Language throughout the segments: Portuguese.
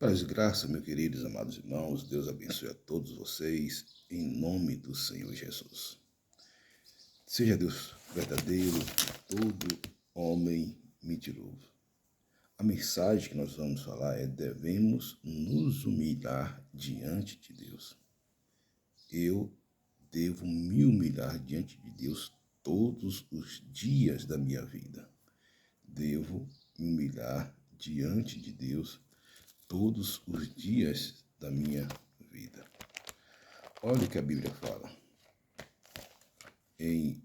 Paz e graça, meus queridos, amados irmãos, Deus abençoe a todos vocês, em nome do Senhor Jesus. Seja Deus verdadeiro e todo homem mentiroso. A mensagem que nós vamos falar é: devemos nos humilhar diante de Deus. Eu devo me humilhar diante de Deus todos os dias da minha vida. Devo me humilhar diante de Deus todos os dias da minha vida. Olha o que a Bíblia fala em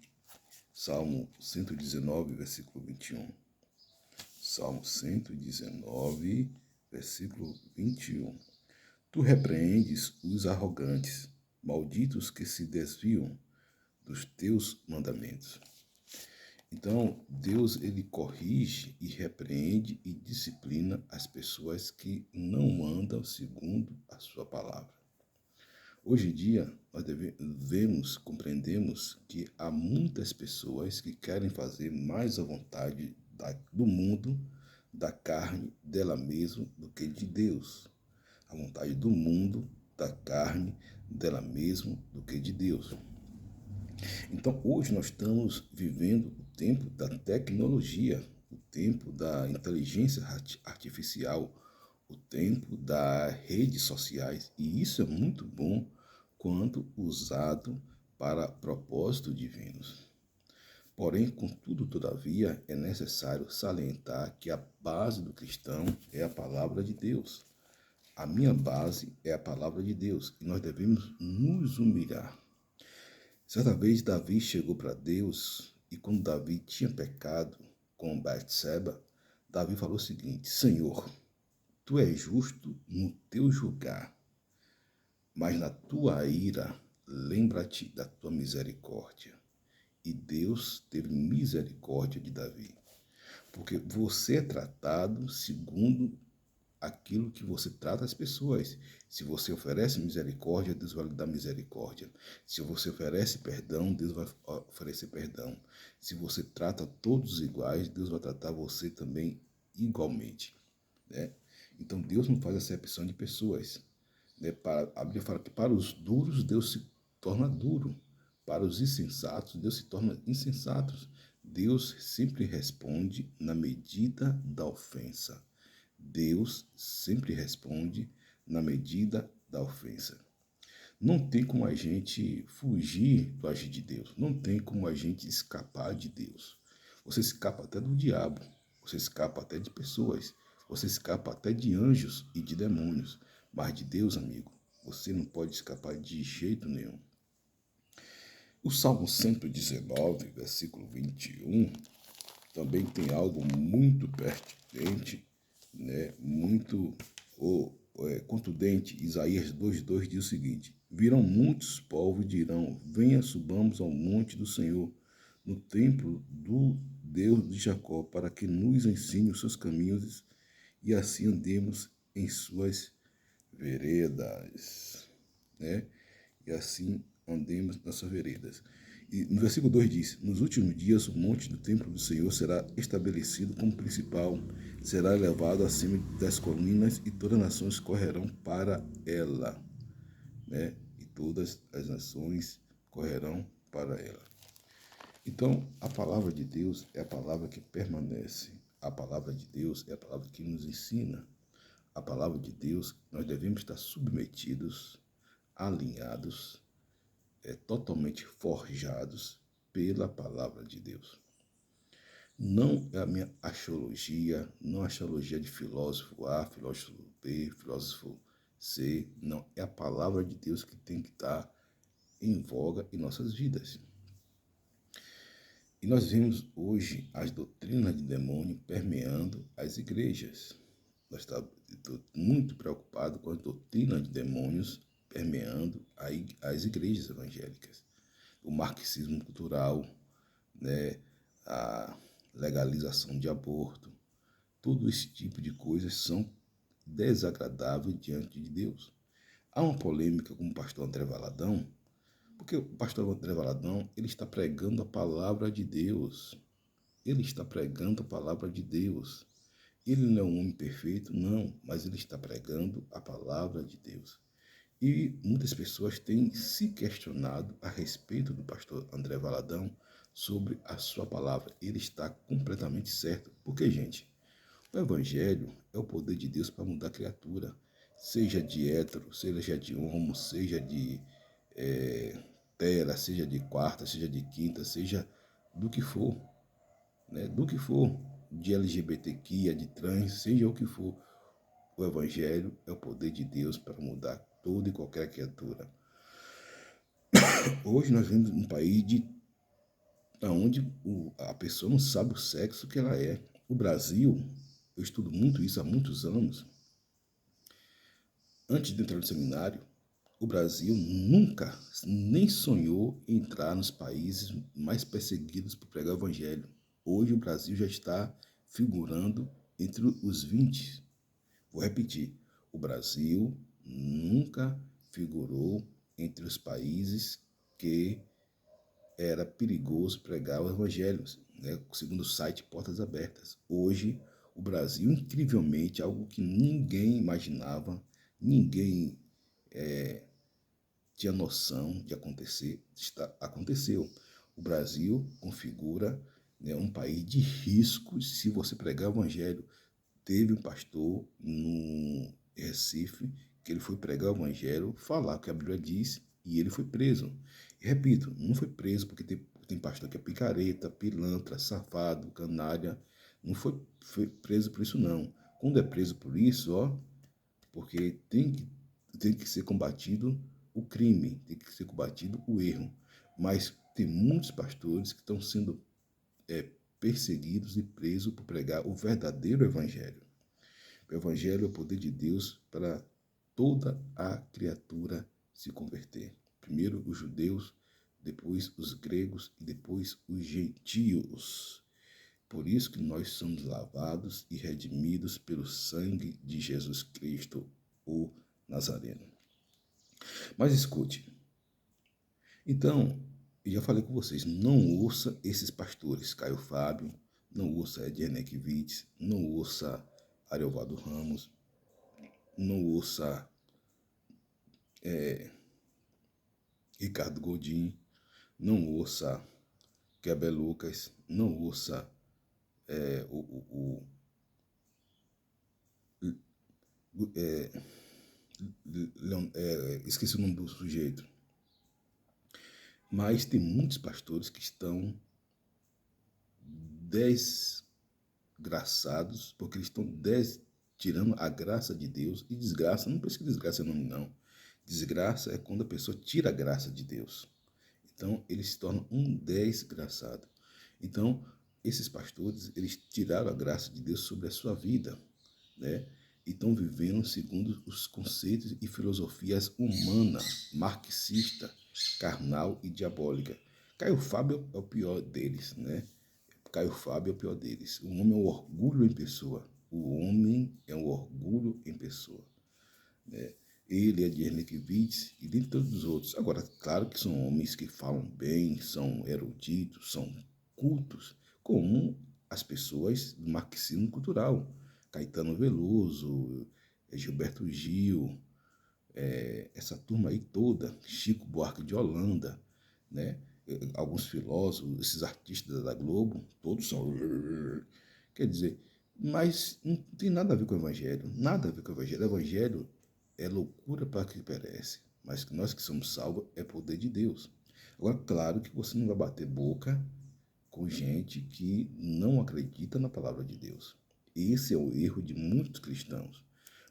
Salmo 119, versículo 21. Salmo 119, versículo 21. Tu repreendes os arrogantes, malditos que se desviam dos teus mandamentos. Então, Deus, ele corrige e repreende e disciplina as pessoas que não andam segundo a sua palavra. Hoje em dia, nós compreendemos que há muitas pessoas que querem fazer mais a vontade do mundo, da carne, dela mesma, do que de Deus. A vontade do mundo, da carne, dela mesma, do que de Deus. Então, hoje nós estamos vivendo o tempo da tecnologia, o tempo da inteligência artificial, o tempo das redes sociais, e isso é muito bom quando usado para propósitos divinos. Porém, contudo, todavia, é necessário salientar que a base do cristão é a palavra de Deus. A minha base é a palavra de Deus e nós devemos nos humilhar. Certa vez Davi chegou para Deus e quando Davi tinha pecado com Batseba, Davi falou o seguinte: Senhor, tu és justo no teu julgar, mas na tua ira lembra-te da tua misericórdia. E Deus teve misericórdia de Davi, porque você é tratado segundo aquilo que você trata as pessoas. Se você oferece misericórdia, Deus vai lhe dar misericórdia. Se você oferece perdão, Deus vai oferecer perdão. Se você trata todos iguais, Deus vai tratar você também igualmente, né? Então Deus não faz acepção de pessoas, né? A Bíblia fala que para os duros Deus se torna duro, para os insensatos Deus se torna insensato. Deus sempre responde na medida da ofensa. Deus sempre responde na medida da ofensa. Não tem como a gente fugir do agir de Deus. Não tem como a gente escapar de Deus. Você escapa até do diabo. Você escapa até de pessoas. Você escapa até de anjos e de demônios. Mas de Deus, amigo, você não pode escapar de jeito nenhum. O Salmo 119, versículo 21, também tem algo muito pertinente, né, muito contundente. Isaías 2,2 diz o seguinte: virão muitos povos e dirão: venha, subamos ao monte do Senhor, no templo do Deus de Jacó, para que nos ensine os seus caminhos e assim andemos em suas veredas, né? E assim andemos nas suas veredas. E no versículo 2 diz: nos últimos dias o monte do templo do Senhor será estabelecido como principal, será elevado acima das colinas e todas as nações correrão para ela, né? E todas as nações correrão para ela. Então, a palavra de Deus é a palavra que permanece. A palavra de Deus é a palavra que nos ensina. A palavra de Deus, nós devemos estar submetidos, alinhados, totalmente forjados pela palavra de Deus. Não é a minha axiologia, não é a axiologia de filósofo A, filósofo B, filósofo C. Não, é a palavra de Deus que tem que estar em voga em nossas vidas. E nós vemos hoje as doutrinas de demônio permeando as igrejas. Nós estamos muito preocupados com as doutrinas de demônios permeando as igrejas evangélicas. O marxismo cultural, né, a legalização de aborto, todo esse tipo de coisas são desagradáveis diante de Deus. Há uma polêmica com o pastor André Valadão, porque o pastor André Valadão, ele está pregando a palavra de Deus. Ele está pregando a palavra de Deus. Ele não é um homem perfeito, não, mas ele está pregando a palavra de Deus. E muitas pessoas têm se questionado a respeito do pastor André Valadão sobre a sua palavra. Ele está completamente certo. Porque, gente, o evangelho é o poder de Deus para mudar a criatura. Seja de hétero, seja de homo, seja de tera, seja de quarta, seja de quinta, seja do que for, né? Do que for, de LGBTQIA, de trans, seja o que for. O evangelho é o poder de Deus para mudar toda e qualquer criatura. Hoje nós vivemos num país onde a pessoa não sabe o sexo que ela é. O Brasil, eu estudo muito isso há muitos anos. Antes de entrar no seminário, o Brasil nunca nem sonhou em entrar nos países mais perseguidos por pregar o evangelho. Hoje o Brasil já está figurando entre os 20. Vou repetir, o Brasil nunca figurou entre os países que era perigoso pregar o evangelho, né? Segundo o site Portas Abertas. Hoje, o Brasil, incrivelmente, algo que ninguém imaginava, ninguém tinha noção de acontecer, aconteceu. O Brasil configura, né, um país de riscos se você pregar o evangelho. Teve um pastor no Recife que ele foi pregar o evangelho, falar o que a Bíblia diz, e ele foi preso. E repito, não foi preso porque tem pastor que é picareta, pilantra, safado, canalha. Não foi preso por isso, não. Quando é preso por isso, porque tem que ser combatido o crime, tem que ser combatido o erro. Mas tem muitos pastores que estão sendo perseguidos e presos por pregar o verdadeiro evangelho. O evangelho é o poder de Deus para toda a criatura se converter. Primeiro os judeus, depois os gregos e depois os gentios. Por isso que nós somos lavados e redimidos pelo sangue de Jesus Cristo, o Nazareno. Mas escute, então, eu já falei com vocês, não ouça esses pastores, Caio Fábio, não ouça Ed Renekiewicz, não ouça Ariovaldo Ramos, não ouça Ricardo Godin, não ouça Quebel Lucas, não ouça esqueci o nome do sujeito. Mas tem muitos pastores que estão desgraçados, porque eles estão tirando a graça de Deus. E desgraça, não penso que desgraça é nome, não. Desgraça é quando a pessoa tira a graça de Deus. Então, eles se tornam um desgraçado. Então, esses pastores, eles tiraram a graça de Deus sobre a sua vida, né? E estão vivendo segundo os conceitos e filosofias humanas, marxista, carnal e diabólica. Caio Fábio é o pior deles, né? Caio Fábio é o pior deles. O homem é um orgulho em pessoa. O homem é um orgulho em pessoa, né? Ele é de Renekiewicz e dentre todos os outros. Agora, claro que são homens que falam bem, são eruditos, são cultos, como as pessoas do marxismo cultural. Caetano Veloso, Gilberto Gil, essa turma aí toda, Chico Buarque de Holanda, né? Alguns filósofos, esses artistas da Globo, todos são... Quer dizer, mas não tem nada a ver com o Evangelho, nada a ver com o Evangelho. O Evangelho é loucura para quem perece, mas que nós que somos salvos é poder de Deus. Agora, claro que você não vai bater boca com gente que não acredita na palavra de Deus. Esse é o erro de muitos cristãos.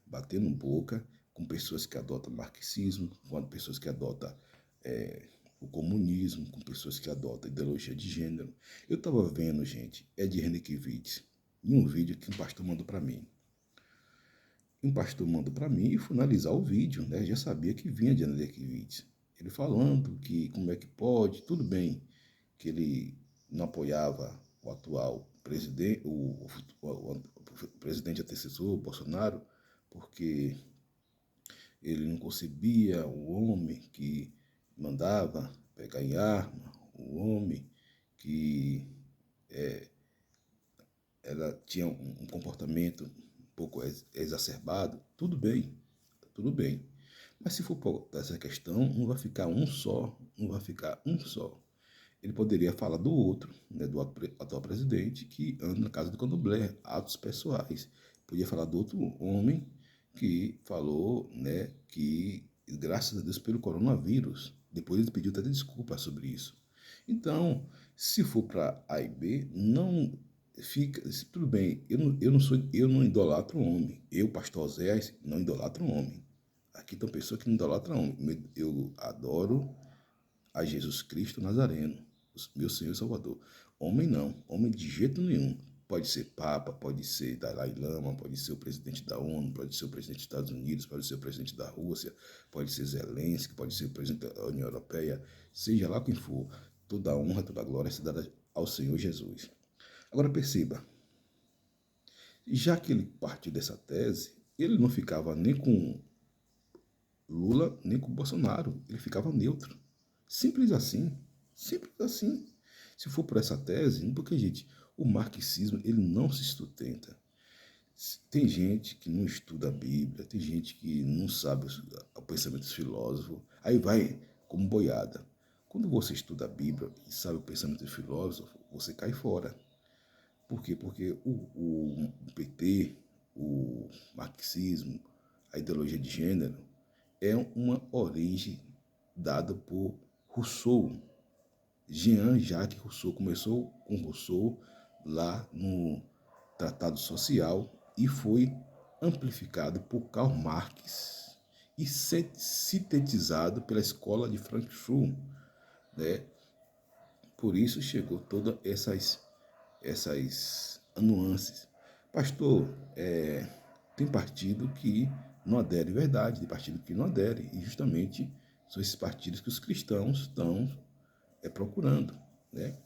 Batendo boca com pessoas que adotam marxismo, com pessoas que adotam o comunismo, com pessoas que adotam ideologia de gênero. Eu estava vendo, gente, Ed Renekiewicz, em um vídeo que um pastor mandou para mim. Um pastor mandou para mim e fui analisar o vídeo, né? Já sabia que vinha de Ed Renekiewicz. Ele falando que como é que pode, tudo bem, que ele não apoiava o atual presidente, o presidente antecessor, Bolsonaro, porque ele não concebia o homem que mandava pegar em arma, o homem que ela tinha um comportamento um pouco exacerbado, tudo bem, tudo bem. Mas se for por essa questão, não vai ficar um só, não vai ficar um só. Ele poderia falar do outro, né, do atual presidente, que anda na casa do candomblé, atos pessoais. Podia falar do outro homem que falou, né, que graças a Deus pelo coronavírus. Depois ele pediu até desculpa sobre isso. Então, se for para A e B, não fica, tudo bem, eu não idolatro homem. Eu, pastor Oséias, não idolatro homem. Aqui estão pessoas que não idolatram homem. Eu adoro a Jesus Cristo Nazareno, meu Senhor e Salvador. Homem não, homem de jeito nenhum. Pode ser Papa, pode ser Dalai Lama, pode ser o presidente da ONU, pode ser o presidente dos Estados Unidos, pode ser o presidente da Rússia, pode ser Zelensky, pode ser o presidente da União Europeia, seja lá quem for, toda a honra, toda a glória se dada ao Senhor Jesus. Agora perceba, já que ele partiu dessa tese, ele não ficava nem com Lula nem com Bolsonaro, ele ficava neutro. Simples assim, simples assim. Se for por essa tese, porque, gente, o marxismo, ele não se sustenta. Tem gente que não estuda a Bíblia, tem gente que não sabe o pensamento dos filósofos, aí vai como boiada. Quando você estuda a Bíblia e sabe o pensamento do filósofo, você cai fora. Por quê? Porque o PT, o marxismo, a ideologia de gênero, é uma origem dada por Rousseau. Jean-Jacques Rousseau começou com Rousseau lá no Tratado Social e foi amplificado por Karl Marx e sintetizado pela escola de Frankfurt, né? Por isso chegou todas essas nuances. Pastor, tem partido que não adere, verdade, tem partido que não adere, e justamente são esses partidos que os cristãos estão procurando, né?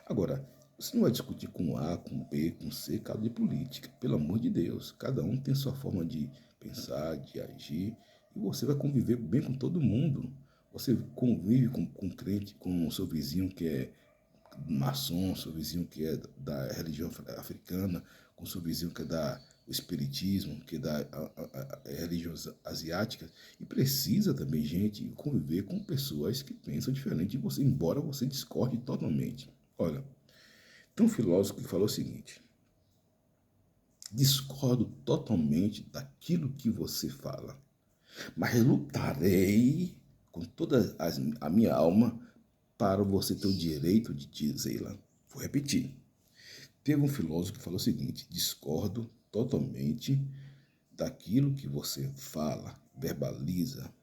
Agora, você não vai discutir com A, com B, com C, caso de política, pelo amor de Deus, cada um tem sua forma de pensar, de agir, e você vai conviver bem com todo mundo. Você convive com crente, com o seu vizinho que é maçom, seu vizinho que é da religião africana, com seu vizinho que é da o espiritismo, que é da religiões asiáticas, e precisa também, gente, conviver com pessoas que pensam diferente de você, embora você discorde totalmente. Olha, tem um filósofo que falou o seguinte: discordo totalmente daquilo que você fala, mas lutarei com toda a minha alma para você ter o direito de dizê-la. Vou repetir. Teve um filósofo que falou o seguinte: discordo totalmente daquilo que você fala, verbaliza,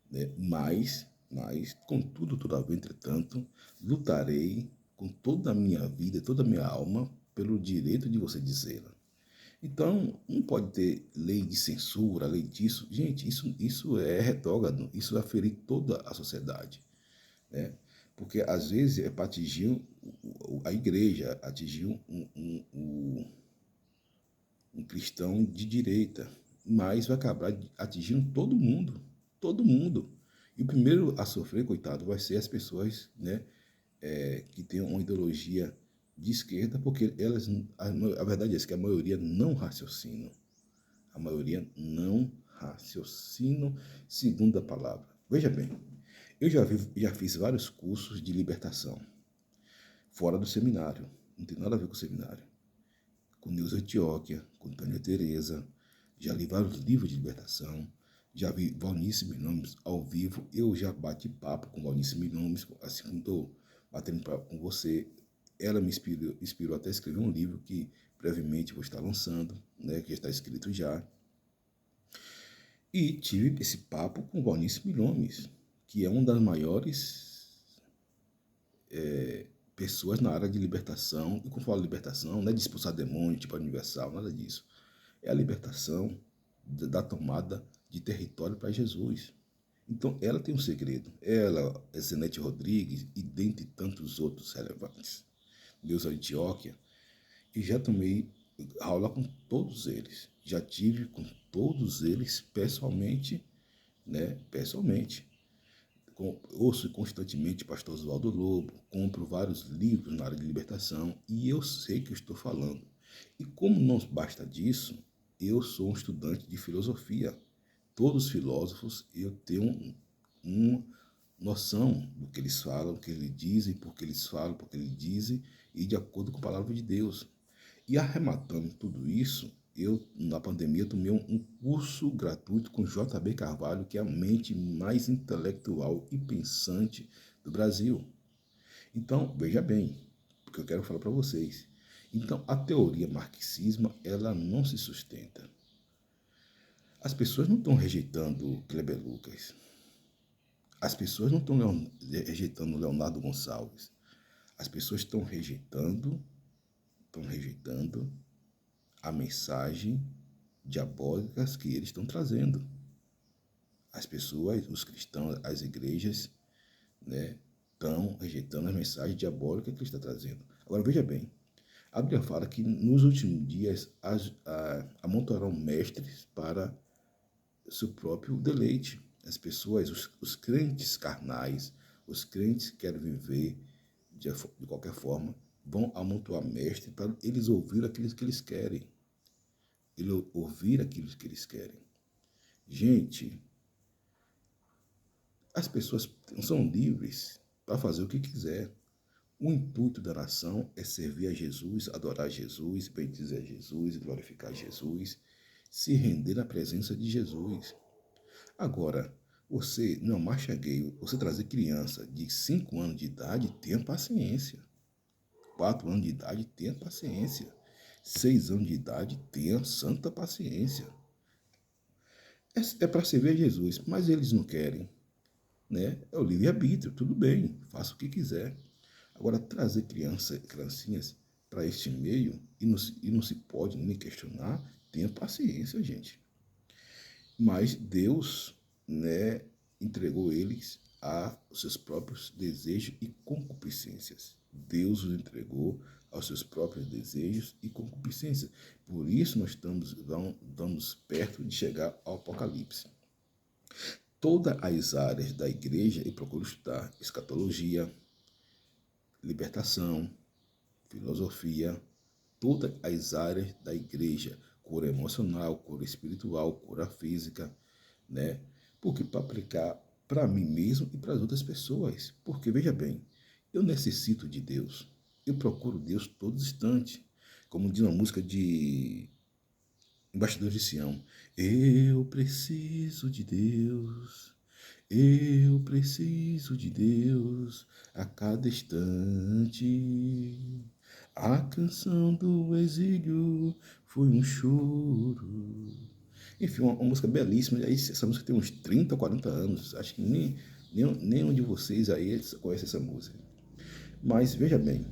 né? Mas, contudo, todavia, entretanto, lutarei com toda a minha vida, toda a minha alma, pelo direito de você dizê-la. Então, não pode ter lei de censura, lei disso. Gente, isso é retrógrado, isso vai ferir toda a sociedade, né? Porque, às vezes, é para atingir a igreja, atingir um cristão de direita, mas vai acabar atingindo todo mundo, todo mundo. E o primeiro a sofrer, coitado, vai ser as pessoas, né, que têm uma ideologia de esquerda, porque elas, a verdade é que a maioria não raciocina. A maioria não raciocina segundo a palavra. Veja bem, eu já fiz vários cursos de libertação, fora do seminário, não tem nada a ver com o seminário. Com Neuza Antioquia, com Tânia Tereza, já li vários livros de libertação, já vi Valnice Minomes ao vivo, eu já bati papo com Valnice Minomes, assim como estou batendo papo com você. Ela me inspirou até a escrever um livro que brevemente vou estar lançando, né, que já está escrito já. E tive esse papo com Valnice Minomes, que é uma das maiores pessoas na área de libertação. E quando eu falo libertação, não é de expulsar demônio, tipo universal, nada disso. É a libertação da tomada de território para Jesus. Então, ela tem um segredo. Ela, é Zenete Rodrigues e dentre tantos outros relevantes. Deus Antioquia. E já tomei aula com todos eles. Já tive com todos eles pessoalmente, né? Pessoalmente. Ouço constantemente pastor Oswaldo Lobo, compro vários livros na área de libertação e eu sei que eu estou falando. E como não basta disso, eu sou um estudante de filosofia. Todos os filósofos, eu tenho uma noção do que eles falam, do que eles dizem, por que eles falam, por que eles dizem, e de acordo com a palavra de Deus. E arrematando tudo isso, eu, na pandemia, tomei um curso gratuito com JB Carvalho, que é a mente mais intelectual e pensante do Brasil. Então, veja bem, o que eu quero falar para vocês. Então, a teoria marxismo, ela não se sustenta. As pessoas não estão rejeitando Kleber Lucas. As pessoas não estão rejeitando Leonardo Gonçalves. As pessoas estão rejeitando a mensagem diabólica que eles estão trazendo. As pessoas, os cristãos, as igrejas, né, estão rejeitando as mensagens diabólicas que ele está trazendo. Agora, veja bem, a Bíblia fala que nos últimos dias amontoarão mestres para seu próprio deleite. As pessoas, os crentes carnais, os crentes que querem viver de qualquer forma, vão amontoar mestres para eles ouvir aquilo que eles querem. Ouvir aquilo que eles querem. Gente, as pessoas são livres para fazer o que quiser. O intuito da nação é servir a Jesus, adorar Jesus, bendizer a Jesus, glorificar Jesus, se render na presença de Jesus. Agora, você, não marcha gay, você trazer criança de 5 anos de idade, tenha paciência. 4 anos de idade, tenha paciência. 6 anos de idade, tenha santa paciência. É para servir a Jesus, mas eles não querem, né? É o livre-arbítrio, tudo bem, faça o que quiser. Agora, trazer criancinhas para este meio e não se pode nem questionar, tenha paciência, gente. Mas Deus, né, entregou eles a seus próprios desejos e concupiscências. Deus os entregou aos seus próprios desejos e concupiscências. Por isso nós estamos perto de chegar ao Apocalipse. Todas as áreas da igreja, eu procuro estudar escatologia, libertação, filosofia, todas as áreas da igreja, cura emocional, cura espiritual, cura física, né? Porque para aplicar para mim mesmo e para as outras pessoas. Porque, veja bem, eu necessito de Deus. Eu procuro Deus todo instante. Como diz uma música de Embaixador de Sião. Eu preciso de Deus. Eu preciso de Deus a cada instante. A canção do exílio foi um choro. Enfim, uma música belíssima. Essa música tem uns 30 ou 40 anos. Acho que nenhum de vocês aí conhece essa música. Mas veja bem,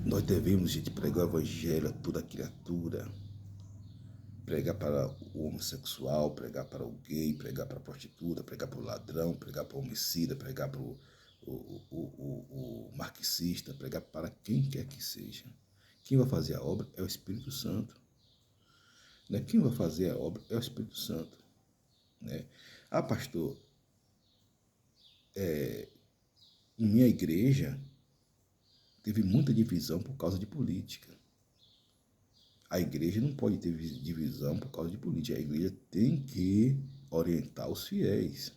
nós devemos, gente, pregar o evangelho a toda criatura. Pregar para o homossexual, pregar para o gay, pregar para a prostituta, pregar para o ladrão, pregar para o homicida, pregar para o marxista, pregar para quem quer que seja. Quem vai fazer a obra é o Espírito Santo. Né? Quem vai fazer a obra é o Espírito Santo. Né? Ah, pastor, em minha igreja teve muita divisão por causa de política. A igreja não pode ter divisão por causa de política. A igreja tem que orientar os fiéis.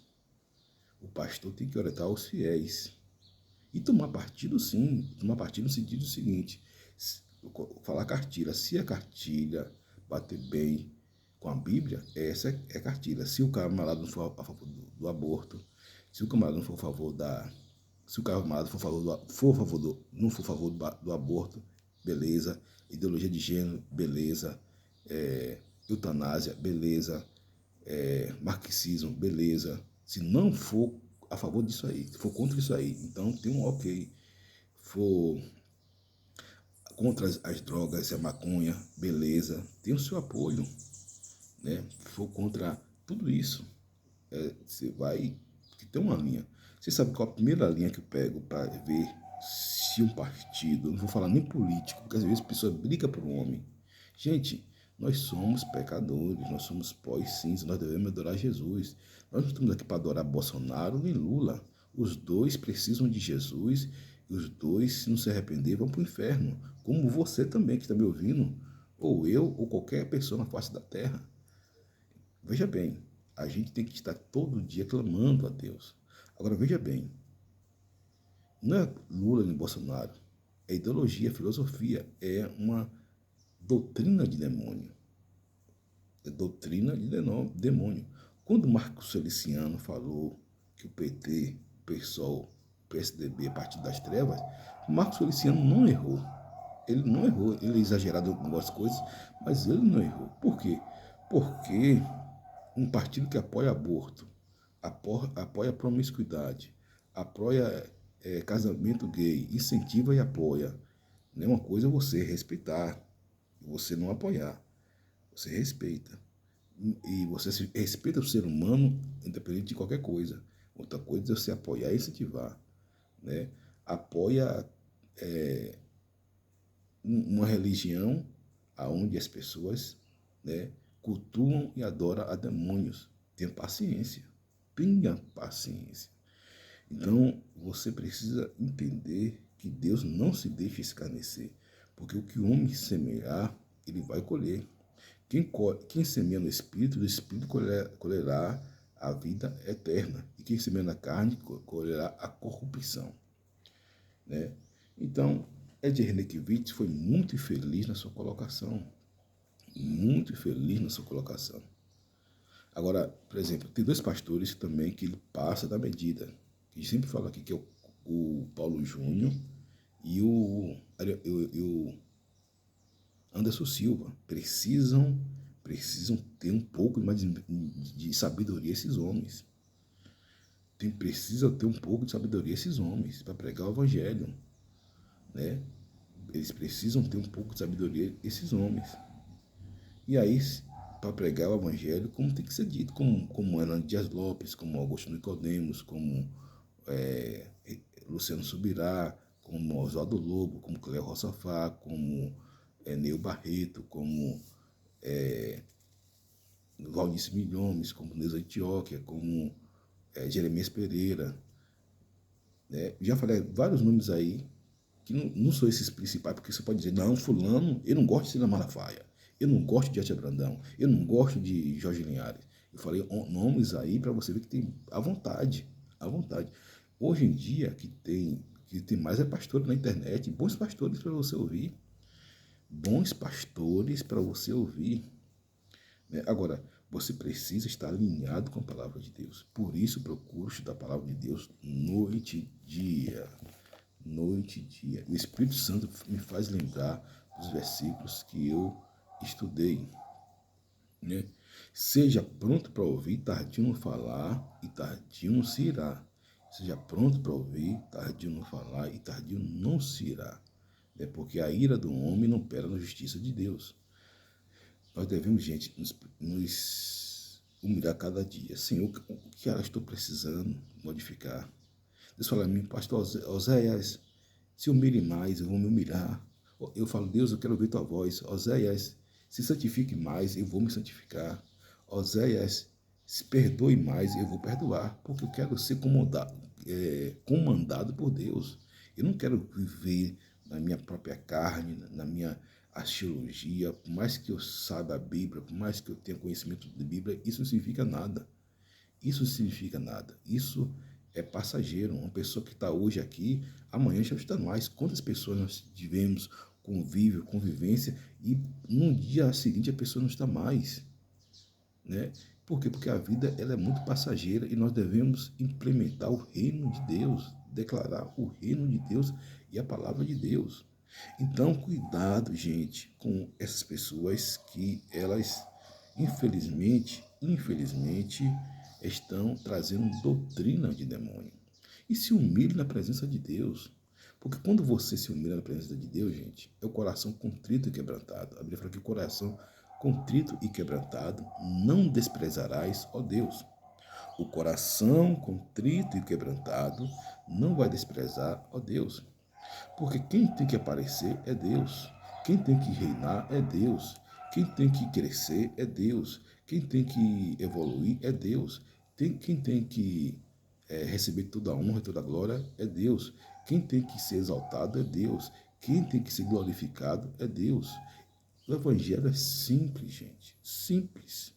O pastor tem que orientar os fiéis. E tomar partido, sim. Tomar partido no sentido seguinte. Falar cartilha. Se a cartilha bater bem com a Bíblia, essa é cartilha. Se o camarada não for a favor do aborto, se o camarada não for a favor se o camarada não for a favor do aborto, beleza. Ideologia de gênero, beleza. Eutanásia, beleza. Marxismo, beleza. Se não for a favor disso aí, se for contra isso aí, então tem um ok. For contra as drogas, a maconha, beleza. Tem o seu apoio, né? For contra tudo isso, você vai ter uma linha. Você sabe qual a primeira linha que eu pego para ver se um partido, não vou falar nem político, porque às vezes a pessoa briga por um homem. Gente, nós somos pecadores, nós somos pó e cinza, nós devemos adorar Jesus. Nós não estamos aqui para adorar Bolsonaro nem Lula. Os dois precisam de Jesus E os dois, se não se arrepender, vão para o inferno. Como você também que está me ouvindo, ou eu, ou qualquer pessoa na face da terra. Veja bem, a gente tem que estar todo dia clamando a Deus. Agora, veja bem, não é Lula nem Bolsonaro, é ideologia, é filosofia, é uma doutrina de demônio. É doutrina de demônio. Quando Marco Celiciano falou que o PT, o PSOL, o PSDB é Partido das Trevas, Marco Celiciano não errou. Ele não errou. Ele é exagerado em algumas coisas, mas ele não errou. Por quê? Porque um partido que apoia aborto, apoia a promiscuidade, apoia casamento gay, incentiva e apoia. Não é uma coisa você respeitar, você não apoiar. Você respeita. E você respeita o ser humano, independente de qualquer coisa. Outra coisa é você apoiar e incentivar. Né? Apoia uma religião onde as pessoas, né, cultuam e adoram a demônios. Tenha paciência. Tenha paciência. Então, você precisa entender que Deus não se deixa escarnecer. Porque o que o homem semear, ele vai colher. Quem semeia no Espírito, do Espírito colherá a vida eterna. E quem semeia na carne, colherá a corrupção. Né? Então, Ed Renekiewicz foi muito feliz na sua colocação. Muito feliz na sua colocação. Agora, por exemplo, tem dois pastores também que ele passa da medida. Que sempre fala aqui, que é o Paulo Júnior e o Anderson Silva. Precisam ter um pouco mais de sabedoria esses homens. Precisam ter um pouco de sabedoria esses homens para pregar o evangelho. Né? Eles precisam ter um pouco de sabedoria esses homens. E aí, para pregar o evangelho, como tem que ser dito, como Hernando Dias Lopes, como Augusto Nicodemos, como Luciano Subirá, como Oswaldo Lobo, como Cléo Rossafá, como Neu Barreto, como Valnice Milhomes, como Neuza Antioquia, como Jeremias Pereira. Né? Já falei vários nomes aí, que não são esses principais, porque você pode dizer, não, fulano, eu não gosto de Cida Malafaia, eu não gosto de Tia Brandão, eu não gosto de Jorge Linhares. Eu falei nomes aí para você ver que tem à vontade, à vontade. Hoje em dia, que tem mais pastores na internet, bons pastores para você ouvir. Bons pastores para você ouvir. Né? Agora, você precisa estar alinhado com a palavra de Deus. Por isso, procuro estudar a palavra de Deus noite e dia. Noite e dia. O Espírito Santo me faz lembrar dos versículos que eu estudei. Né? Seja pronto para ouvir, tardio no falar e tardio não se irá. Seja pronto para ouvir, tardio no falar e tardio não se irá. É porque a ira do homem não opera na justiça de Deus. Nós devemos, gente, nos humilhar cada dia. Senhor, o que eu estou precisando modificar? Deus fala a mim, pastor Oséias, se humilhe mais, eu vou me humilhar. Eu falo, Deus, eu quero ouvir tua voz. Oséias, se santifique mais, eu vou me santificar. Oséias, se perdoe mais, eu vou perdoar, porque eu quero ser comandado por Deus. Eu não quero viver na minha própria carne, na minha axiologia, por mais que eu saiba a Bíblia, por mais que eu tenha conhecimento da Bíblia, isso não significa nada. Isso não significa nada. Isso é passageiro. Uma pessoa que está hoje aqui, amanhã já está mais. Quantas pessoas nós tivemos convívio, convivência, e no dia seguinte a pessoa não está mais. Né? Por quê? Porque a vida ela é muito passageira e nós devemos implementar o reino de Deus, declarar o reino de Deus e a palavra de Deus. Então, cuidado, gente, com essas pessoas que elas, infelizmente, estão trazendo doutrina de demônio. E se humilhe na presença de Deus. Porque quando você se humilha na presença de Deus, gente, é o coração contrito e quebrantado. A Bíblia fala que o coração contrito e quebrantado não desprezarás, ó Deus. O coração contrito e quebrantado não vai desprezar, ó Deus. Porque quem tem que aparecer é Deus. Quem tem que reinar é Deus. Quem tem que crescer é Deus. Quem tem que evoluir é Deus. Quem tem que receber toda a honra e toda a glória é Deus. Quem tem que ser exaltado é Deus. Quem tem que ser glorificado é Deus. O evangelho é simples, gente. Simples.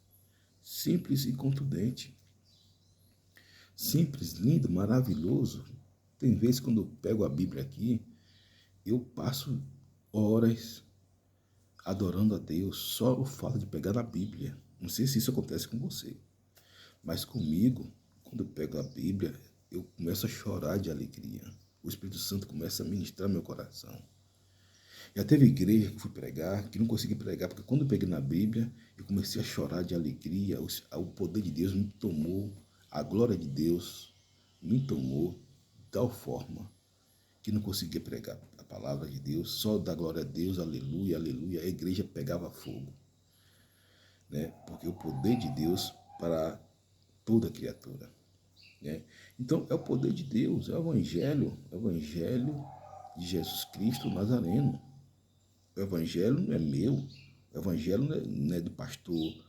Simples e contundente. Simples, lindo, maravilhoso. Tem vezes quando eu pego a Bíblia aqui, eu passo horas adorando a Deus, só o fato de pegar na Bíblia. Não sei se isso acontece com você, mas comigo, quando eu pego a Bíblia, eu começo a chorar de alegria. O Espírito Santo começa a ministrar meu coração. Já teve igreja que fui pregar, que não consegui pregar, porque quando eu peguei na Bíblia, eu comecei a chorar de alegria, o poder de Deus me tomou, a glória de Deus me tomou de tal forma que não conseguia pregar a palavra de Deus, só da glória a Deus, aleluia, aleluia, a igreja pegava fogo, né? Porque o poder de Deus para toda criatura, né? Então, é o poder de Deus, é o evangelho de Jesus Cristo Nazareno. O evangelho não é meu, o evangelho não é do pastor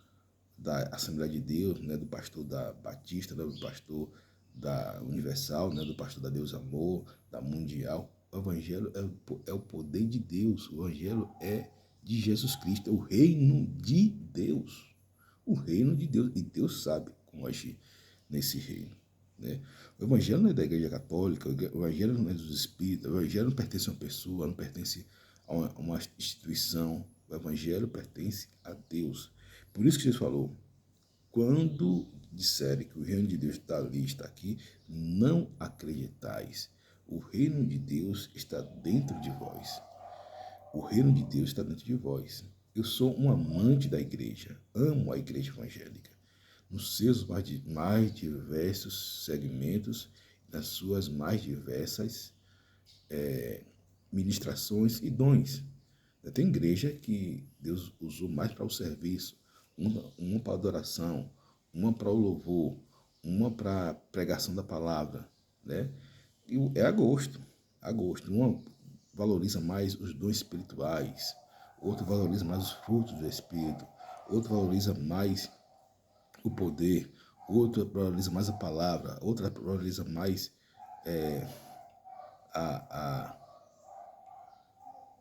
da Assembleia de Deus, não é do pastor da Batista, não é do pastor da Universal, não é do pastor da Deus Amor, da Mundial. O evangelho é o poder de Deus, o evangelho é de Jesus Cristo, é o reino de Deus. O reino de Deus, e Deus sabe como agir nesse reino, né? O evangelho não é da igreja católica, o evangelho não é dos espíritos, o evangelho não pertence a uma pessoa, não pertence a uma instituição, o evangelho pertence a Deus. Por isso que Jesus falou, quando disserem que o reino de Deus está ali, está aqui, não acreditais. O reino de Deus está dentro de vós. O reino de Deus está dentro de vós. Eu sou um amante da igreja, amo a igreja evangélica, nos seus mais diversos segmentos, nas suas mais diversas ministrações e dons. Tem igreja que Deus usou mais para o serviço, uma para a adoração, uma para o louvor, uma para a pregação da palavra, né? E é a gosto, a gosto. Uma valoriza mais os dons espirituais, outro valoriza mais os frutos do Espírito, outro valoriza mais o poder, outro valoriza mais a palavra, outra valoriza mais a,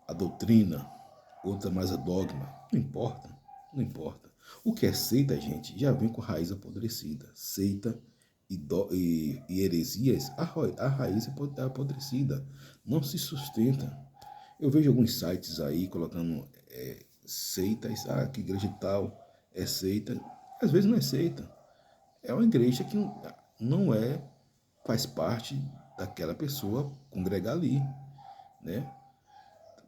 a doutrina, outra mais a dogma. Não importa, não importa. O que é seita, gente, já vem com raiz apodrecida. Seita e heresias, a raiz é apodrecida. Não se sustenta. Eu vejo alguns sites aí colocando seitas, que igreja tal é seita. Às vezes não é seita. É uma igreja que não faz parte daquela pessoa congregar ali, né?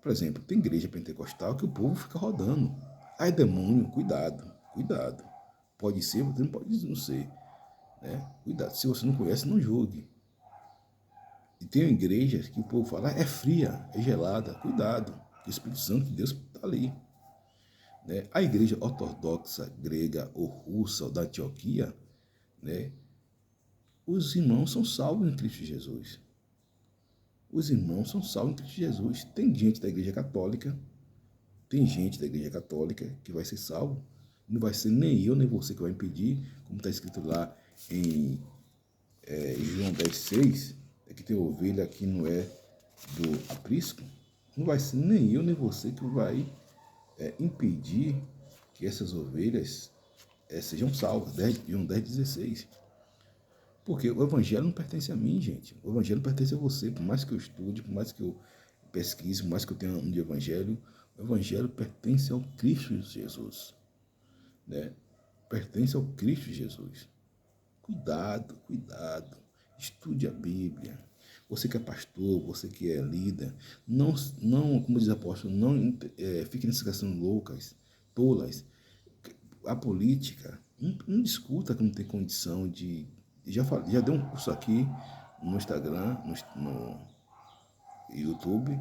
Por exemplo, tem igreja pentecostal que o povo fica rodando. Ai, demônio, cuidado, cuidado. Pode ser, você não pode não ser, né? Cuidado, se você não conhece, não julgue. E tem igrejas que o povo fala, é fria, é gelada, cuidado, que o Espírito Santo de Deus está ali. Né? A igreja ortodoxa grega ou russa ou da Antioquia, né? Os irmãos são salvos em Cristo Jesus. Os irmãos são salvos em Cristo Jesus. Tem gente da igreja católica, que vai ser salvo. Não vai ser nem eu, nem você que vai impedir, como está escrito lá em João 10,6, que tem ovelha que não é do aprisco. Não vai ser nem eu, nem você que vai impedir que essas ovelhas sejam salvas. João 10,16. Porque o evangelho não pertence a mim, gente. O evangelho pertence a você. Por mais que eu estude, por mais que eu pesquise, por mais que eu tenha um de evangelho, o evangelho pertence ao Cristo Jesus, né? Pertence ao Cristo Jesus. Cuidado, cuidado. Estude a Bíblia. Você que é pastor, você que é líder, não como diz o apóstolo, não fique nessas questões loucas, tolas. A política, não discuta que não tem condição de. Já dei um curso aqui no Instagram, no YouTube,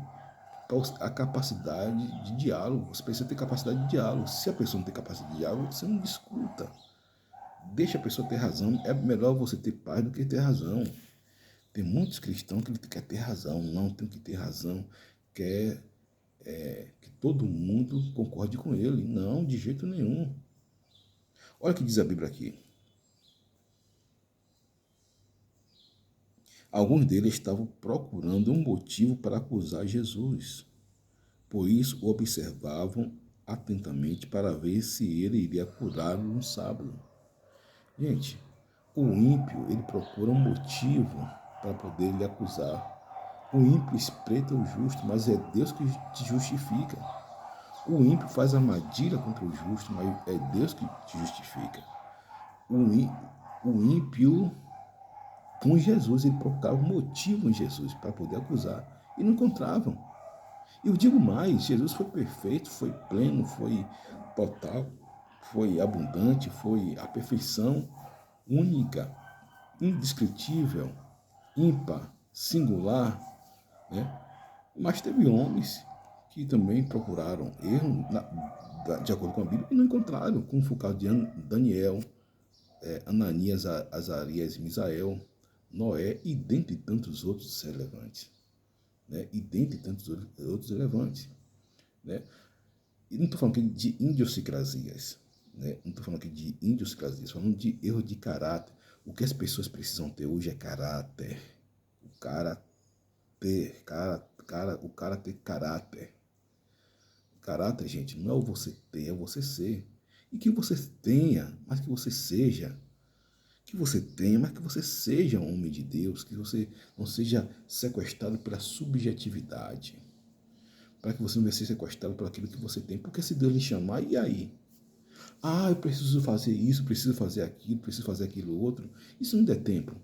a capacidade de diálogo. Você precisa ter capacidade de diálogo. Se a pessoa não tem capacidade de diálogo, você não discuta. Deixa a pessoa ter razão. É melhor você ter paz do que ter razão. Tem muitos cristãos que quer ter razão. Não tem que ter razão. Quer que todo mundo concorde com ele. Não, de jeito nenhum. Olha o que diz a Bíblia aqui. Alguns deles estavam procurando um motivo para acusar Jesus. Por isso, o observavam atentamente para ver se ele iria curá-lo no sábado. Gente, o ímpio, ele procura um motivo para poder lhe acusar. O ímpio espreita o justo, mas é Deus que te justifica. O ímpio faz armadilha contra o justo, mas é Deus que te justifica. O ímpio, com Jesus, ele procurava um motivo em Jesus para poder acusar. E não encontravam. E eu digo mais, Jesus foi perfeito, foi pleno, foi total, foi abundante, foi a perfeição única, indescritível, ímpar, singular, né? Mas teve homens que também procuraram erro de acordo com a Bíblia e não encontraram, como foi o caso de Daniel, Ananias, Azarias, Misael, Noé e dentre tantos outros relevantes. Né? E dentre tantos outros relevantes. Né? E não estou falando aqui de idiosincrasias. Né? Não estou falando aqui de idiosincrasias, estou falando de erro de caráter. O que as pessoas precisam ter hoje é caráter. O cara ter caráter. Caráter, gente, não é o você ter, é o você ser. E que você tenha, mas que você seja. Que você tenha, mas que você seja um homem de Deus. Que você não seja sequestrado pela subjetividade. Para que você não seja sequestrado por aquilo que você tem. Porque se Deus lhe chamar, e aí? Ah, eu preciso fazer isso, preciso fazer aquilo, preciso fazer aquilo outro. Isso não der tempo.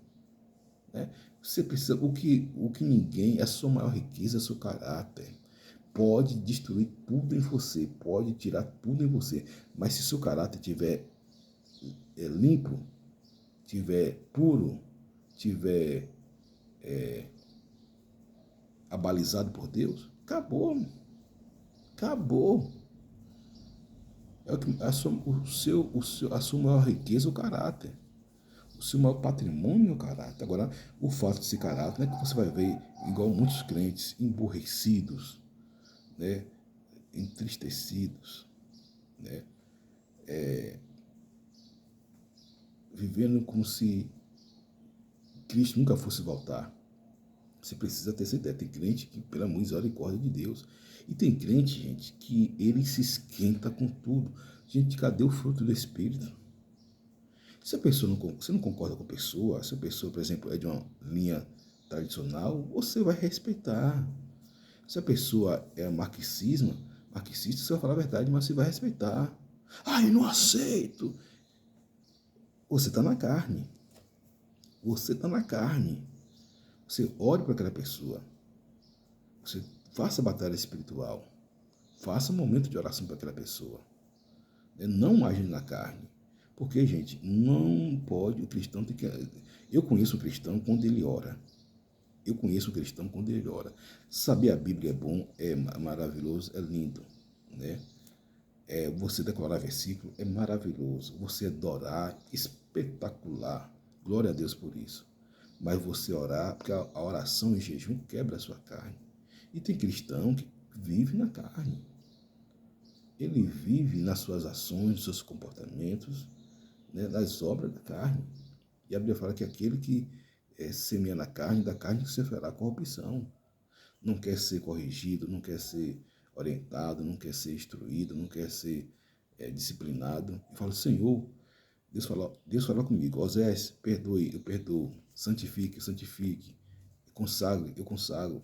Né? Você precisa, o que ninguém, a sua maior riqueza é o seu caráter. Pode destruir tudo em você, pode tirar tudo em você, mas se seu caráter estiver limpo, estiver puro, estiver abalizado por Deus, acabou. Acabou. É o que, a sua maior riqueza é o caráter. O seu maior patrimônio é o caráter. Agora, o fato de ser caráter é que você vai ver, igual muitos crentes, emborrecidos, né? Entristecidos, né? Vivendo como se Cristo nunca fosse voltar. Você precisa ter essa ideia. Tem crente que, pela misericórdia de Deus, e tem crente, gente, que ele se esquenta com tudo. Gente, cadê o fruto do Espírito? Se a pessoa não, você não concorda com a pessoa, se a pessoa, por exemplo, é de uma linha tradicional, você vai respeitar. Se a pessoa é marxista, você vai falar a verdade, mas você vai respeitar. Ah, eu não aceito. Você está na carne. Você está na carne. Você ore para aquela pessoa. Você faça batalha espiritual. Faça um momento de oração para aquela pessoa. Não age na carne. Porque, gente, não pode, o cristão tem que... Eu conheço um cristão quando ele ora. Eu conheço um cristão quando ele ora. Saber a Bíblia é bom, é maravilhoso, é lindo, né? Você declarar versículo é maravilhoso. Você adorar, espetacular. Glória a Deus por isso. Mas você orar, porque a oração em jejum quebra a sua carne. E tem cristão que vive na carne. Ele vive nas suas ações, nos seus comportamentos, né, nas obras da carne. E a Bíblia fala que aquele que semeia na carne, da carne se fará corrupção. Não quer ser corrigido, não quer ser orientado, não quer ser instruído, não quer ser disciplinado. E fala, Senhor, Deus falou comigo, Osés, perdoe, eu perdoo, santifique, santifique, consagre, eu consagro,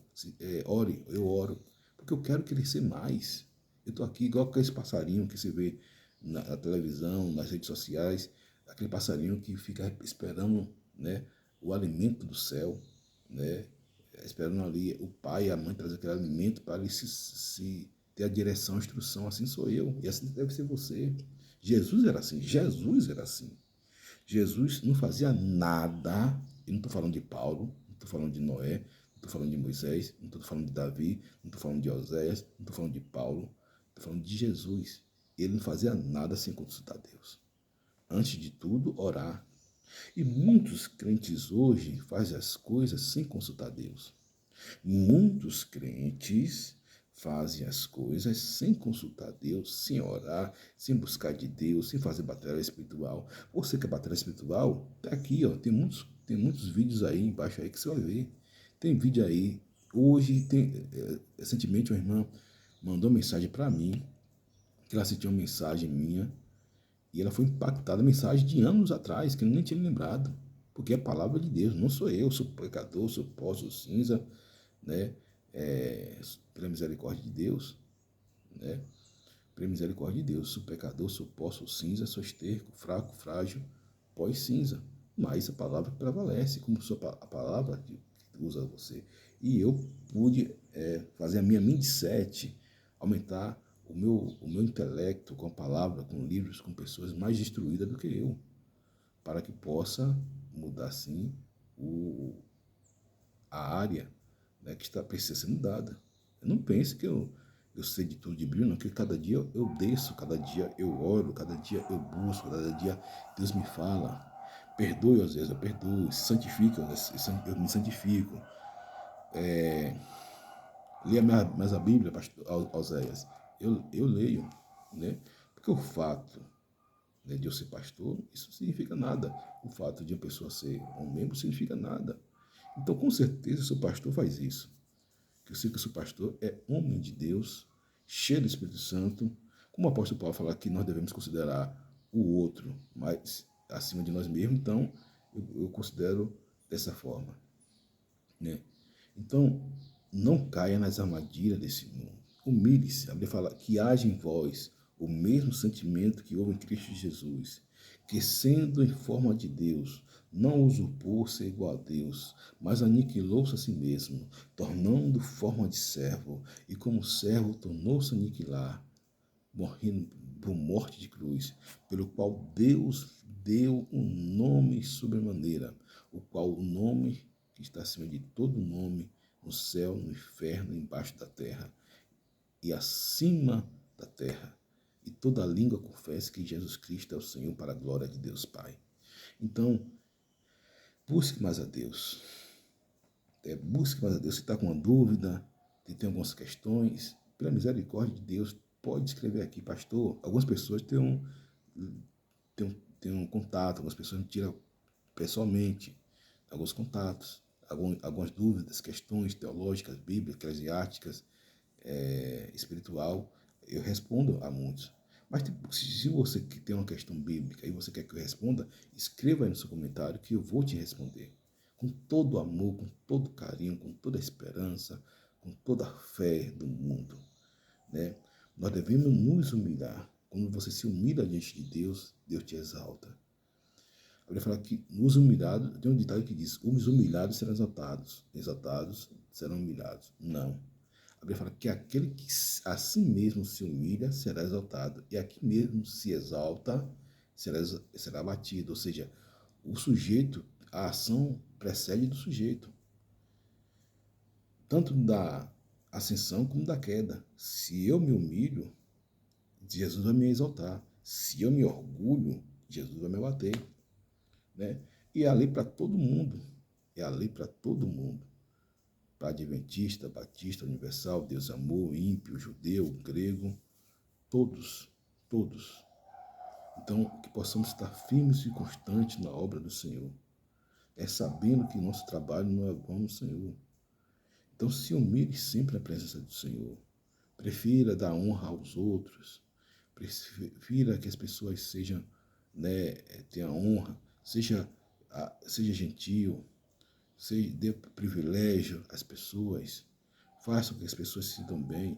ore, eu oro, porque eu quero crescer mais. Eu estou aqui igual aquele passarinho que se vê na televisão, nas redes sociais, aquele passarinho que fica esperando, né, o alimento do céu, né, esperando ali o pai e a mãe trazer aquele alimento para ele se ter a direção, a instrução. Assim sou eu, e assim deve ser você. Jesus era assim, Jesus era assim. Jesus não fazia nada, eu não estou falando de Paulo, não estou falando de Noé, não estou falando de Moisés, não estou falando de Davi, não estou falando de Oséias, não estou falando de Paulo, estou falando de Jesus. Ele não fazia nada sem consultar Deus. Antes de tudo, orar. E muitos crentes hoje fazem as coisas sem consultar Deus. Muitos crentes fazem as coisas sem consultar Deus, sem orar, sem buscar de Deus, sem fazer batalha espiritual. Você quer batalha espiritual? Está aqui, ó, tem Tem muitos vídeos aí embaixo aí que você vai ver. Tem vídeo aí. Hoje, recentemente, uma irmã mandou mensagem para mim, que ela assistiu uma mensagem minha, e ela foi impactada, mensagem de anos atrás, que eu nem tinha lembrado. Porque é a palavra de Deus, não sou eu, sou pecador, sou pó, sou cinza, né? Pela misericórdia de Deus, né? Pela misericórdia de Deus, sou pecador, sou pó, sou cinza, sou esterco, fraco, frágil, pó e cinza. Mas a palavra prevalece, como a palavra que usa você. E eu pude fazer a minha mindset, aumentar o meu intelecto com a palavra, com livros, com pessoas mais instruídas do que eu, para que possa mudar, sim, a área, né, que precisa ser mudada. Eu não pense que eu sei de tudo de Bíblia, não, que cada dia eu desço, cada dia eu oro, cada dia eu busco, cada dia Deus me fala. Perdoe, às vezes eu perdoo, se santifica, eu me santifico. Leia mais a Bíblia, pastor Oséias. Eu leio, né? Porque o fato, né, de eu ser pastor, isso significa nada. O fato de uma pessoa ser um membro significa nada. Então, com certeza, o seu pastor faz isso. Que eu sei que o seu pastor é homem de Deus, cheio do Espírito Santo. Como o apóstolo Paulo fala que nós devemos considerar o outro mais acima de nós mesmos, então eu considero dessa forma, né? Então, não caia nas armadilhas desse mundo. Humilhe-se. A Bíblia fala que haja em vós o mesmo sentimento que houve em Cristo Jesus, que sendo em forma de Deus, não usurpou ser igual a Deus, mas aniquilou-se a si mesmo, tornando forma de servo, e como servo tornou-se a aniquilar, morrendo por morte de cruz, pelo qual Deus deu um nome sobremaneira, o qual o nome que está acima de todo nome, no céu, no inferno, embaixo da terra e acima da terra. E toda língua confesse que Jesus Cristo é o Senhor, para a glória de Deus Pai. Então, busque mais a Deus. Busque mais a Deus. Se está com uma dúvida, se tem algumas questões, pela misericórdia de Deus, pode escrever aqui, pastor. Algumas pessoas têm um contato, algumas pessoas me tiram pessoalmente alguns contatos, algumas dúvidas, questões teológicas, bíblicas, eclesiásticas, espiritual, eu respondo a muitos. Mas se você que tem uma questão bíblica e você quer que eu responda, escreva aí no seu comentário que eu vou te responder. Com todo amor, com todo carinho, com toda a esperança, com toda a fé do mundo, né? Nós devemos nos humilhar. Quando você se humilha diante de Deus, Deus te exalta. A Bíblia fala que os humilhados, tem um ditado que diz, os humilhados serão exaltados, exaltados serão humilhados. Não. A Bíblia fala que aquele que a si mesmo se humilha será exaltado, e aqui mesmo se exalta será abatido. Ou seja, o sujeito, a ação precede do sujeito, tanto da ascensão como da queda. Se eu me humilho, Jesus vai me exaltar. Se eu me orgulho, Jesus vai me abater, né? E é a lei para todo mundo. É a lei para todo mundo. Para adventista, batista, universal, Deus amor, ímpio, judeu, grego, todos, todos. Então, que possamos estar firmes e constantes na obra do Senhor. É sabendo que nosso trabalho não é vão no Senhor. Então, se humilhe sempre na presença do Senhor. Prefira dar honra aos outros. Prefira que as pessoas sejam, né, tenham honra. Seja gentil. Dê privilégio às pessoas. Faça com que as pessoas se sintam bem,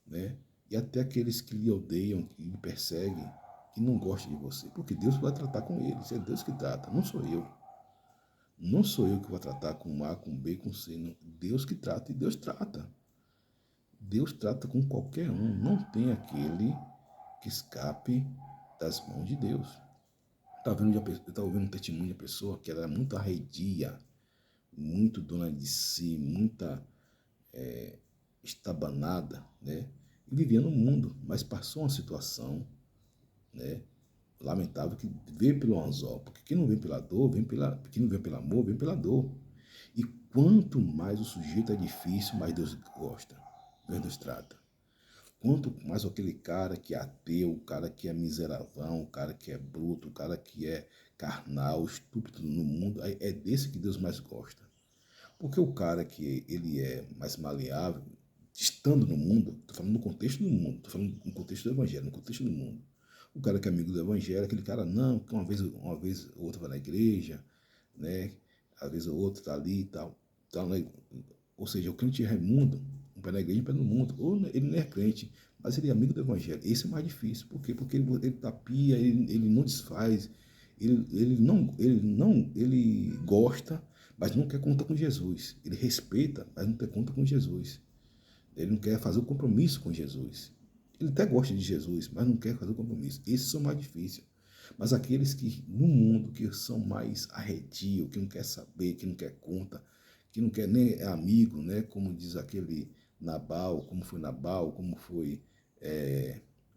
né? E até aqueles que lhe odeiam, que lhe perseguem, que não gostam de você. Porque Deus vai tratar com eles. É Deus que trata, não sou eu. Não sou eu que vou tratar com A, com B, com C. Não. Deus que trata e Deus trata. Deus trata com qualquer um. Não tem aquele que escape das mãos de Deus. Eu estava ouvindo um testemunho de uma pessoa que era muito arredia, muito dona de si, muita estabanada, né? E vivia no mundo, mas passou uma situação, né, lamentável, que veio pelo anzol, porque quem não vem pela dor, quem não vem pelo amor, vem pela dor. E quanto mais o sujeito é difícil, mais Deus gosta, mais Deus trata. quanto mais aquele cara que é ateu, o cara que é miseravão, o cara que é bruto, o cara que é carnal, estúpido no mundo, é desse que Deus mais gosta. Porque o cara que ele é mais maleável, estando no mundo, estou falando no contexto do mundo, estou falando no contexto do evangelho, no contexto do mundo. O cara que é amigo do evangelho, aquele cara não, que uma vez ou outra vai na igreja, né? Às vezes o outro está ali e tal. Então, né? Ou seja, o crente é imundo, um pé na igreja, um pé no mundo. Ou ele não é crente, mas ele é amigo do evangelho. Esse é mais difícil. Por quê? Porque ele tapia, ele não desfaz, ele gosta, mas não quer conta com Jesus. Ele respeita, mas não quer conta com Jesus. Ele não quer fazer o compromisso com Jesus. Ele até gosta de Jesus, mas não quer fazer o compromisso. Esses são mais difíceis. Mas aqueles que no mundo que são mais arredio, que não quer saber, que não quer conta, que não quer nem amigo, né? Como diz aquele Nabal, como foi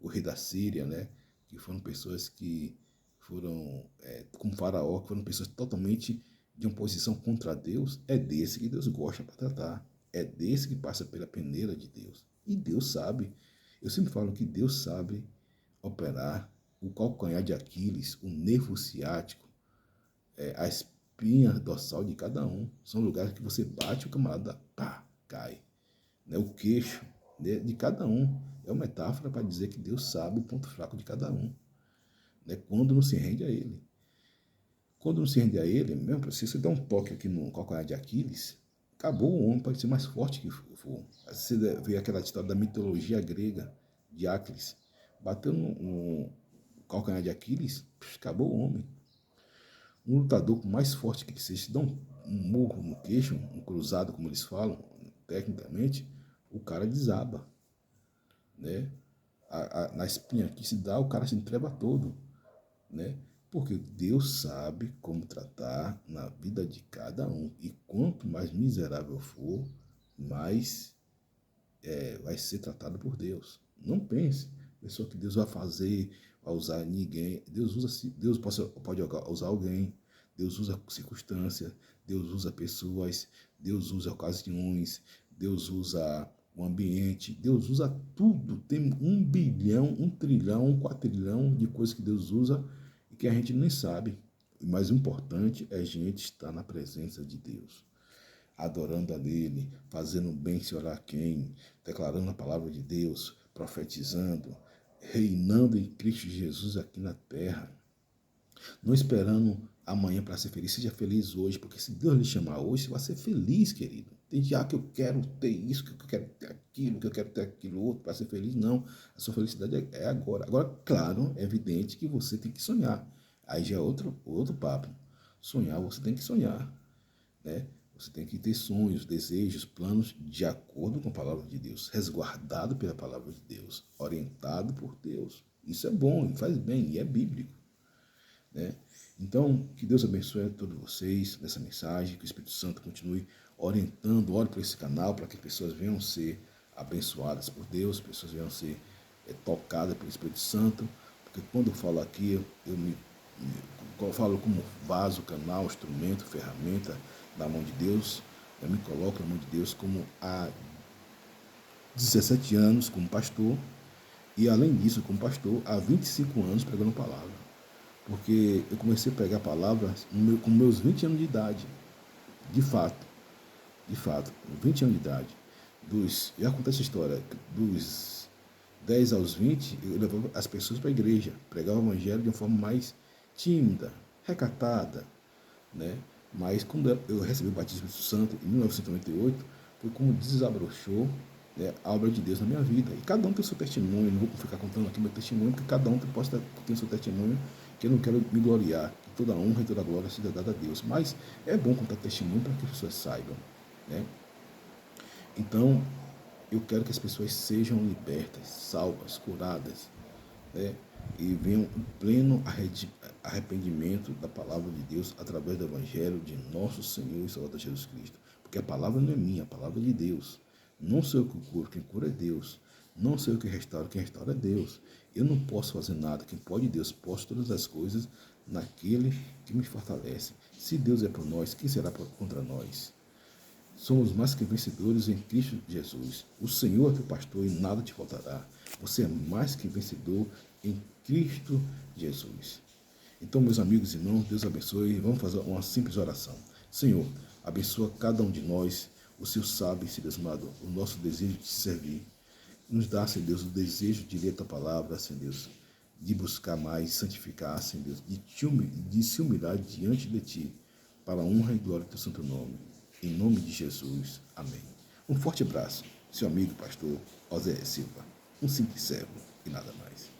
o rei da Síria, né? Que foram pessoas que foram, como Faraó, que foram pessoas totalmente de uma posição contra Deus. É desse que Deus gosta para tratar. É desse que passa pela peneira de Deus. E Deus sabe. Eu sempre falo que Deus sabe operar o calcanhar de Aquiles, o nervo ciático, a espinha dorsal de cada um. São lugares que você bate, o camarada pá, cai. Né? O queixo, né, de cada um. É uma metáfora para dizer que Deus sabe o ponto fraco de cada um. Né? Quando não se rende a Ele. Quando não se rende a Ele, mesmo se você der um toque aqui no calcanhar de Aquiles, acabou, o homem pode ser mais forte que for. Você vê aquela história da mitologia grega de Aquiles. Bateu no calcanhar de Aquiles, acabou o homem. Um lutador mais forte que ele seja, se dá um murro no queixo, um cruzado, como eles falam, tecnicamente, o cara desaba. Né? Na espinha que se dá, o cara se entrega todo. Né? Porque Deus sabe como tratar na vida de cada um. E quanto mais miserável for, mais vai ser tratado por Deus. Não pense, pessoa que Deus vai fazer, vai usar ninguém. Deus pode usar alguém. Deus usa circunstâncias, Deus usa pessoas, Deus usa ocasiões, Deus usa o ambiente, Deus usa tudo. Tem 1 bilhão, 1 trilhão, 1 quatrilhão de coisas que Deus usa e que a gente nem sabe. Mas o importante é a gente estar na presença de Deus, adorando a Ele, fazendo bem se olhar quem, declarando a palavra de Deus, profetizando, reinando em Cristo Jesus aqui na terra, não esperando amanhã para ser feliz. Seja feliz hoje, porque se Deus lhe chamar hoje, você vai ser feliz, querido. Tem dia que eu quero ter isso, que eu quero ter aquilo, que eu quero ter aquilo outro para ser feliz. Não, a sua felicidade é agora. Agora, claro, é evidente que você tem que sonhar. Aí já é outro papo. Sonhar, você tem que sonhar, né? Você tem que ter sonhos, desejos, planos de acordo com a palavra de Deus, resguardado pela palavra de Deus, orientado por Deus. Isso é bom e faz bem e é bíblico. Né? Então, que Deus abençoe a todos vocês nessa mensagem, que o Espírito Santo continue orientando, ore por esse canal, para que pessoas venham ser abençoadas por Deus, pessoas venham ser tocadas pelo Espírito Santo, porque quando eu falo aqui, eu falo como vaso, canal, instrumento, ferramenta na mão de Deus, eu me coloco na mão de Deus como há 17 anos como pastor, e além disso, como pastor, há 25 anos pregando palavra. Porque eu comecei a pregar palavras com meus 20 anos de idade. De fato, 20 anos de idade. Já acontece a história, dos 10 aos 20, eu levava as pessoas para a igreja, pregava o evangelho de uma forma mais tímida, recatada, né? Mas quando eu recebi o batismo do Espírito Santo, em 1998, foi como desabrochou, né, a obra de Deus na minha vida. E cada um tem o seu testemunho, não vou ficar contando aqui meu testemunho, porque cada um tem o seu testemunho, que eu não quero me gloriar, que toda honra e toda glória seja dada a Deus. Mas é bom contar testemunho para que as pessoas saibam. Né? Então, eu quero que as pessoas sejam libertas, salvas, curadas, né? E venham em pleno arrependimento da palavra de Deus através do Evangelho de nosso Senhor e Salvador Jesus Cristo. Porque a palavra não é minha, a palavra é de Deus. Não sou eu que curo, quem cura é Deus. Não sou eu que restauro, quem restaura é Deus. Eu não posso fazer nada, quem pode é Deus. Posso todas as coisas naquele que me fortalece. Se Deus é por nós, quem será contra nós? Somos mais que vencedores em Cristo Jesus. O Senhor é teu pastor e nada te faltará. Você é mais que vencedor em Cristo Jesus. Então, meus amigos e irmãos, Deus abençoe. Vamos fazer uma simples oração. Senhor, abençoa cada um de nós. O Senhor sabe, Senhor Deus amado, o nosso desejo de te servir. Nos dá, Senhor Deus, o desejo de ler a tua palavra, Senhor Deus, de buscar mais, santificar, Senhor Deus, de se humilhar diante de ti, para a honra e glória do teu santo nome. Em nome de Jesus. Amém. Um forte abraço. Seu amigo pastor Osé Silva. Um simples servo e nada mais.